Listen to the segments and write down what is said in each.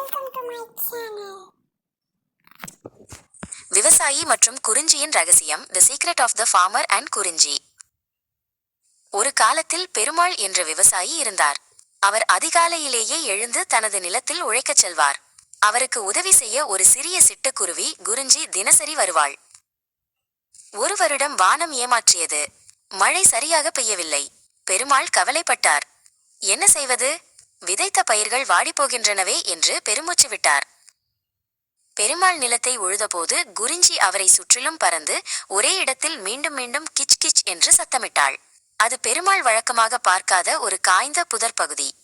Welcome to my channel. விவசாயி மற்றும் குறிஞ்சியின் ரகசியம். The secret of the farmer and Kurinji. ஒரு காலத்தில் பெருமாள் என்ற விவசாயி இருந்தார். அவர் அதிகாலையிலேயே எழுந்து தனது நிலத்தில் உழைக்கச் செல்வார். அவருக்கு உதவி செய்ய ஒரு சிறிய சிட்டுக்குருவி குறிஞ்சி தினசரி வருவாள். ஒரு வருடம் வானம் ஏமாற்றியது. மழை சரியாக பெய்யவில்லை. பெருமாள் கவலைப்பட்டார். என்ன செய்வது? விதைத்த பயிர்கள் வாடிப்போகின்றனவே என்று பெருமூச்சு விட்டார். பெருமாள் நிலத்தை உழுதபோது குறிஞ்சி அவரை சுற்றிலும் பறந்து ஒரே இடத்தில் மீண்டும் மீண்டும் கிச் கிச் என்று சத்தமிட்டாள். அது பெருமாள் வழக்கமாக பார்க்காத ஒரு காய்ந்த புதர் பகுதி.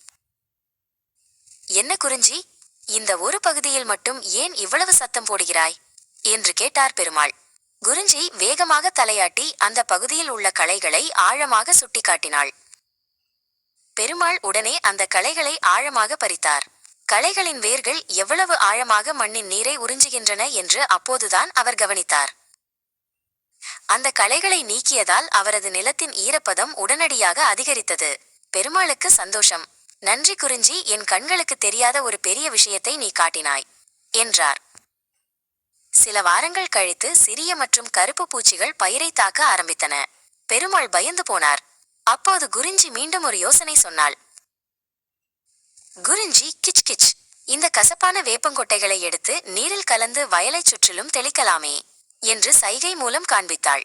என்ன குறிஞ்சி, இந்த ஒரு பகுதியில் மட்டும் ஏன் இவ்வளவு சத்தம் போடுகிறாய் என்று கேட்டார் பெருமாள். குறிஞ்சி வேகமாக தலையாட்டி அந்த பகுதியில் உள்ள களைகளை ஆழமாக சுட்டிக்காட்டினாள். பெருமாள் உடனே அந்த களைகளை ஆழமாக பறித்தார். களைகளின் வேர்கள் எவ்வளவு ஆழமாக மண்ணின் நீரை உறிஞ்சுகின்றன என்று அப்போதுதான் அவர் கவனித்தார். அந்த களைகளை நீக்கியதால் அவரது நிலத்தின் ஈரப்பதம் உடனடியாக அதிகரித்தது. பெருமாளுக்கு சந்தோஷம். நன்றி குறிஞ்சி, என் கண்களுக்கு தெரியாத ஒரு பெரிய விஷயத்தை நீ காட்டினாய் என்றார். சில வாரங்கள் கழித்து சிறிய மற்றும் கருப்பு பூச்சிகள் பயிரை தாக்க ஆரம்பித்தன. பெருமாள் பயந்து போனார். அப்போது குறிஞ்சி மீண்டும் ஒரு யோசனை சொன்னாள். குறிஞ்சி, கிச் கிச், இந்த கசப்பான வேப்பங்கொட்டைகளை எடுத்து நீரில் கலந்து வயலைச் சுற்றிலும் தெளிக்கலாமே என்று சைகை மூலம் காண்பித்தாள்.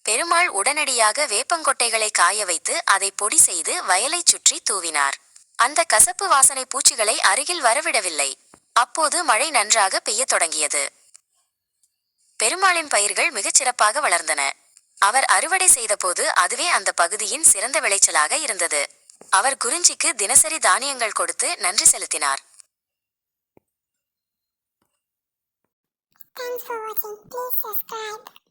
பெருமாள் உடனடியாக வேப்பங்கொட்டைகளை காய வைத்து அதை பொடி செய்து வயலைச் சுற்றி தூவினார். அந்த கசப்பு வாசனை பூச்சிகளை அருகில் வரவிடவில்லை. அப்போது மழை நன்றாக பெய்யத் தொடங்கியது. பெருமாளின் பயிர்கள் மிகச் சிறப்பாக வளர்ந்தன. அவர் அறுவடை செய்தபோது அதுவே அந்த பகுதியின் சிறந்த விளைச்சலாக இருந்தது. அவர் குறிஞ்சிக்கு தினசரி தானியங்கள் கொடுத்து நன்றி செலுத்தினார். Thanks for watching. Please subscribe.